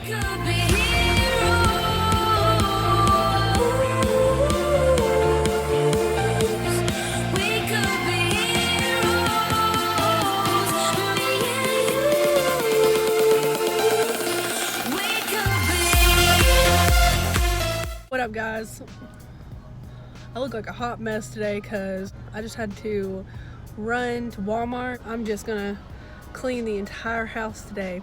could be heroes. We could be heroes. Me and you. We could be. What up, guys? I look like a hot mess today because I just had to run to Walmart. I'm just gonna clean the entire house today.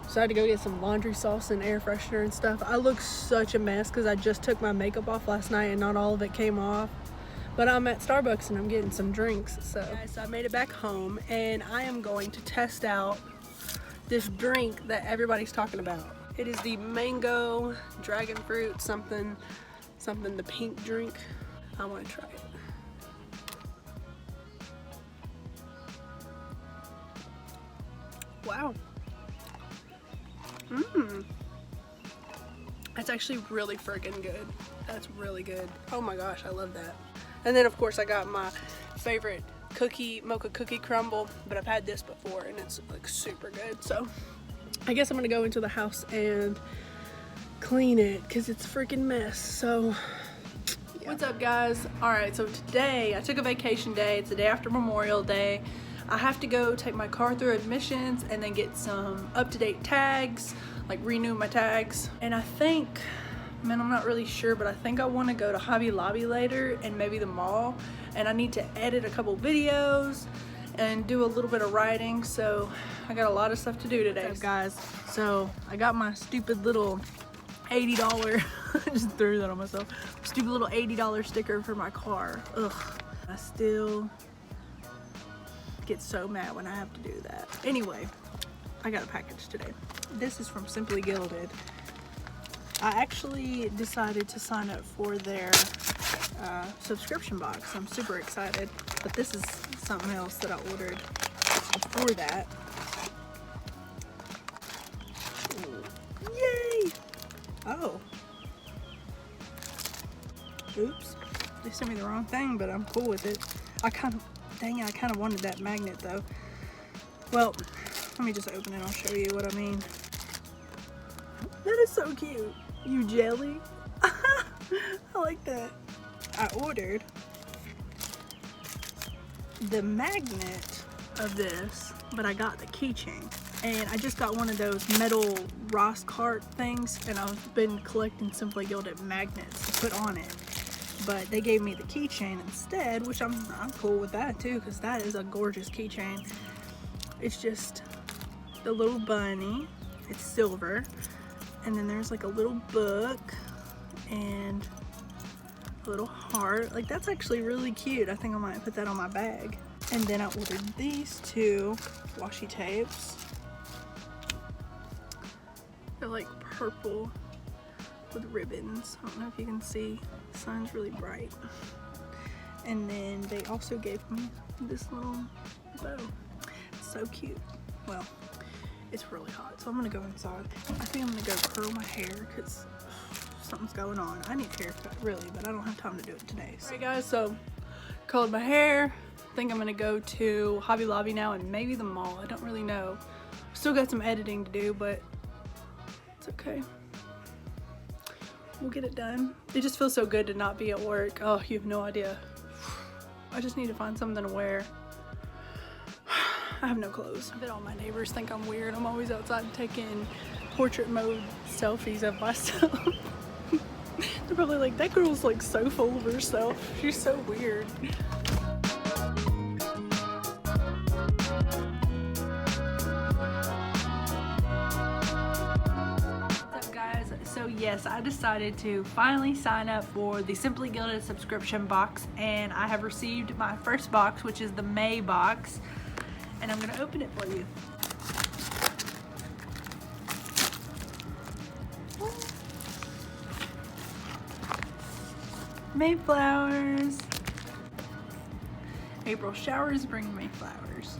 So I had to go get some laundry sauce and air freshener and stuff. I look such a mess because I just took my makeup off last night and not all of it came off. But I'm at Starbucks and I'm getting some drinks. So guys, I made it back home and I am going to test out this drink that everybody's talking about. It is the mango dragon fruit something, the pink drink. I want to try it. Wow. That's actually really freaking good. That's really good. Oh my gosh, I love that. And then of course I got my favorite cookie, mocha cookie crumble, but I've had this before and it's like super good. So I guess I'm gonna go into the house and clean it because it's a freaking mess. So yeah. What's up, guys? All right, so today I took a vacation day. It's the day after Memorial Day. I have to go take my car through admissions and then get some up-to-date tags, like renew my tags. And I think, man, I'm not really sure, but I think I want to go to Hobby Lobby later and maybe the mall. And I need to edit a couple videos and do a little bit of writing. So I got a lot of stuff to do today. What's up, guys? So I got my stupid little $80, I just threw that on myself, stupid little $80 sticker for my car. Ugh, I still get so mad when I have to do that. Anyway, I got a package today. This is from Simply Gilded. I actually decided to sign up for their subscription box. I'm super excited, but this is something else that I ordered before that. Yay! Oh. Oops. They sent me the wrong thing, but I'm cool with it. Dang it, I kind of wanted that magnet though. Well, let me just open it. I'll show you what I mean. That is so cute. You jelly? I like that. I ordered the magnet of this, but I got the keychain. And I just got one of those metal Ross cart things, and I've been collecting Simply Gilded magnets to put on it. But they gave me the keychain instead, which I'm cool with that too, because that is a gorgeous keychain. It's just the little bunny. It's silver, and then there's like a little book and a little heart. Like, that's actually really cute. I think I might put that on my bag. And then I ordered these two washi tapes. They're like purple with ribbons. I don't know if you can see. The sun's really bright. And then they also gave me this little bow. It's so cute. Well, it's really hot, so I'm gonna go inside. I think I'm gonna go curl my hair because something's going on. I need a haircut, really, but I don't have time to do it today. So. Alright guys, so curled my hair. I think I'm gonna go to Hobby Lobby now and maybe the mall. I don't really know. Still got some editing to do, but it's okay. We'll get it done. It just feels so good to not be at work. Oh, you have no idea. I just need to find something to wear. I have no clothes. I bet all my neighbors think I'm weird. I'm always outside taking portrait mode selfies of myself. They're probably like, that girl's like so full of herself. She's so weird. So yes, I decided to finally sign up for the Simply Gilded subscription box, and I have received my first box, which is the May box, and I'm gonna open it for you. Mayflowers. April showers bring Mayflowers.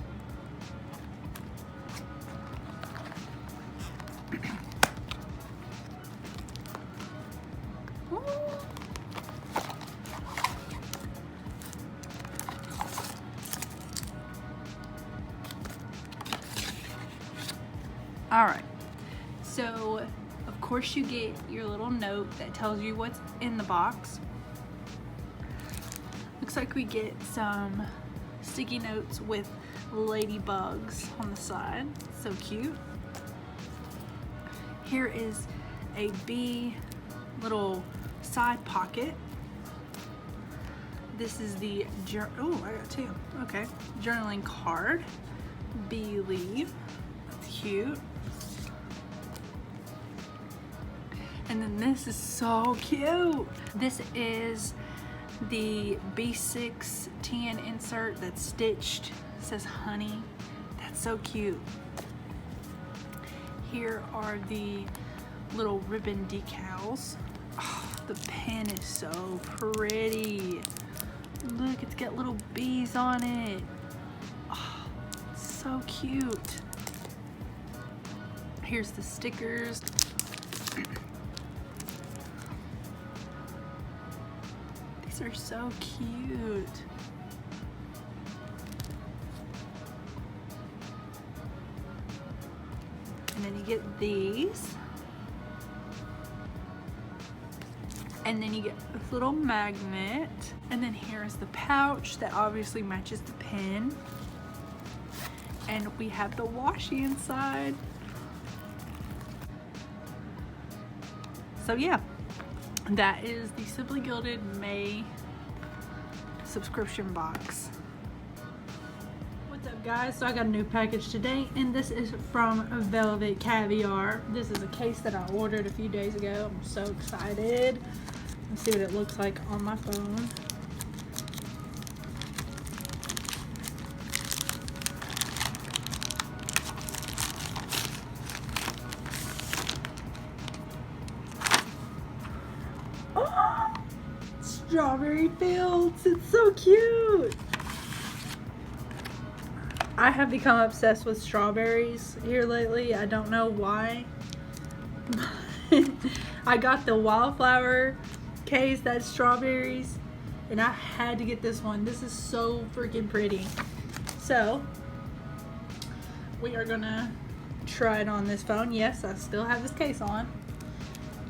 All right, So, of course, you get your little note that tells you what's in the box. Looks like we get some sticky notes with ladybugs on the side. So cute. Here is a bee little side pocket. This is the oh, I got two. Okay, journaling card. Bee leaf. That's cute. And then this is so cute. This is the B6 tan insert that's stitched. It says honey. That's so cute. Here are the little ribbon decals. Oh, the pen is so pretty. Look, it's got little bees on it. Oh, so cute. Here's the stickers. These are so cute. And then you get these. And then you get this little magnet. And then here is the pouch that obviously matches the pen. And we have the washi inside. So yeah, that is the Simply Gilded May subscription box. What's up, guys? So I got a new package today, and this is from Velvet Caviar. This is a case that I ordered a few days ago. I'm so excited. Let's see what it looks like on my phone. Oh, strawberry fields. It's so cute. I have become obsessed with strawberries here lately. I don't know why. I got the wildflower case that's strawberries, and I had to get this one. This is so freaking pretty. So we are gonna try it on this phone. Yes, I still have this case on.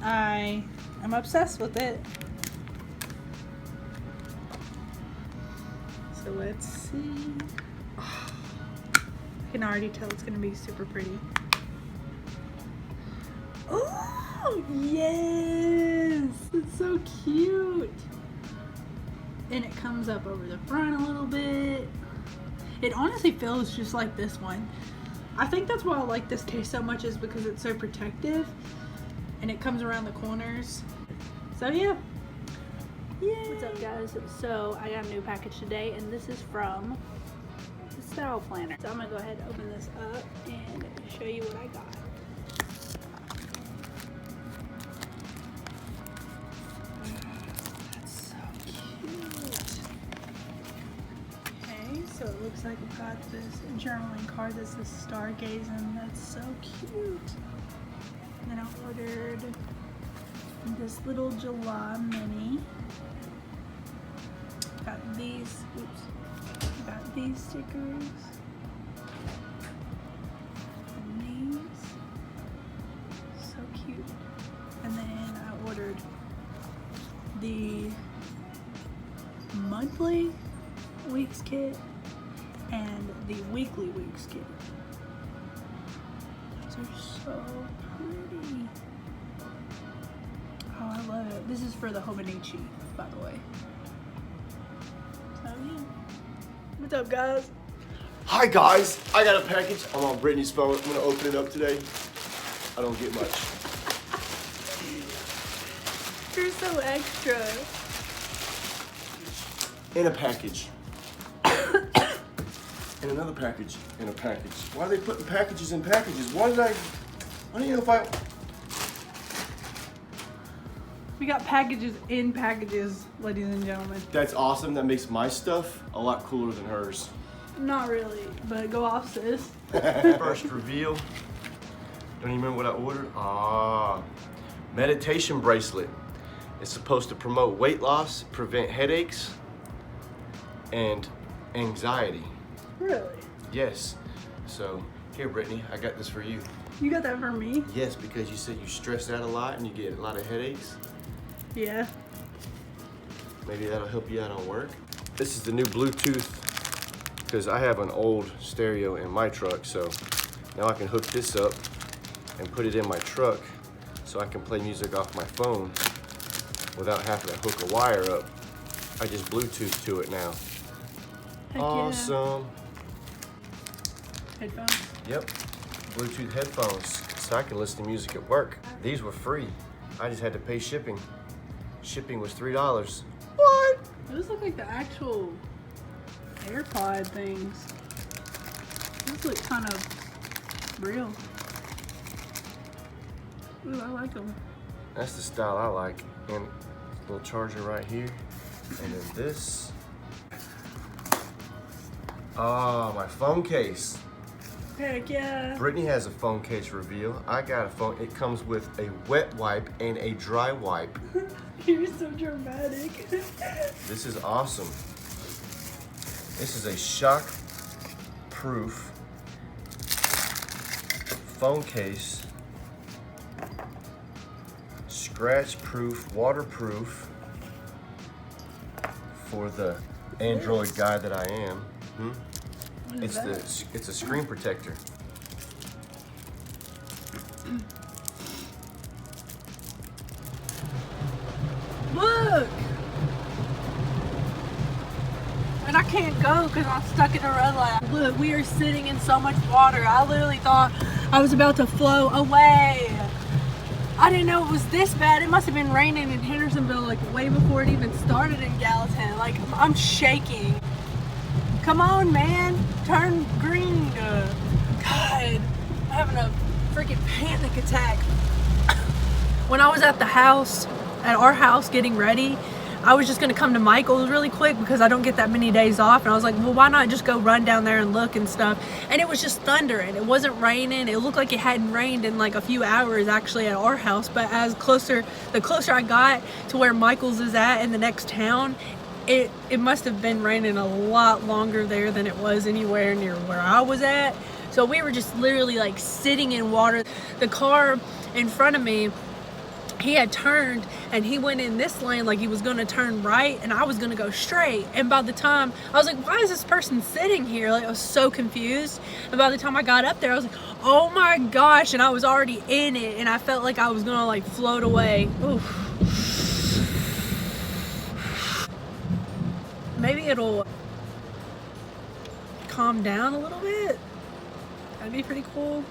I am obsessed with it. So let's see. Oh, I can already tell it's gonna be super pretty. Oh, yes! It's so cute. And it comes up over the front a little bit. It honestly feels just like this one. I think that's why I like this case so much, is because it's so protective and it comes around the corners. So yeah. Yay. What's up, guys? So I got a new package today, and this is from the Style Planner. So I'm gonna go ahead and open this up and show you what I got. So it looks like we've got this journaling card that says Stargazing. That's so cute. And then I ordered this little July mini. Got these, got these stickers. And these. So cute. And then I ordered the monthly weeks kit and the weekly weeks kit. Those are so pretty. Oh, I love it. This is for the Hobonichi, by the way. So yeah. What's up, guys? Hi guys, I got a package. I'm on Brittany's phone. I'm gonna open it up today. I don't get much. You're so extra. In a package. And another package in a package. Why are they putting packages in packages? Why don't you know if I... We got packages in packages, ladies and gentlemen. That's awesome. That makes my stuff a lot cooler than hers. Not really, but go off, sis. First reveal. Don't even remember what I ordered. Meditation bracelet. It's supposed to promote weight loss, prevent headaches, and anxiety. Really? Yes. So, here, Brittany, I got this for you. You got that for me? Yes, because you said you stress out a lot and you get a lot of headaches. Yeah. Maybe that'll help you out on work. This is the new Bluetooth, because I have an old stereo in my truck, so now I can hook this up and put it in my truck so I can play music off my phone without having to hook a wire up. I just Bluetooth to it now. Heck Awesome. Yeah. Headphones. Yep, Bluetooth headphones, so I can listen to music at work. These were free. I just had to pay shipping. Shipping was $3. What? Those look like the actual AirPod things. Those look kind of real. Ooh, I like them. That's the style I like. And little charger right here. And then this. Oh, my phone case. Heck yeah. Brittany has a phone case reveal. I got a phone. It comes with a wet wipe and a dry wipe. You're so dramatic. This is awesome. This is a shock-proof phone case, scratch-proof, waterproof for the Android guy that I am. What is that? It's a screen protector. Look! And I can't go because I'm stuck in a red light. Look, we are sitting in so much water. I literally thought I was about to flow away. I didn't know it was this bad. It must have been raining in Hendersonville like way before it even started in Gallatin. Like, I'm shaking. Come on, man. Turn green. God, I'm having a freaking panic attack. When I was at the house, at our house getting ready, I was just gonna come to Michael's really quick because I don't get that many days off, and I was like, well, why not just go run down there and look and stuff. And it was just thundering. It wasn't raining. It looked like it hadn't rained in like a few hours actually at our house, but the closer I got to where Michael's is at in the next town, it must have been raining a lot longer there than it was anywhere near where I was at. So we were just literally like sitting in water. The car in front of me, he had turned and he went in this lane like he was gonna turn right and I was gonna go straight. And by the time, I was like, why is this person sitting here? Like, I was so confused. And by the time I got up there, I was like, oh my gosh. And I was already in it and I felt like I was gonna like float away. Oof. Maybe it'll calm down a little bit. That'd be pretty cool.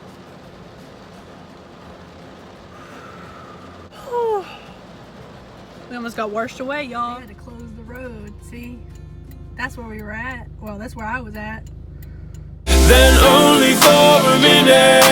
We almost got washed away, y'all. We had to close the road. See? That's where we were at. Well, that's where I was at. Then only for a minute.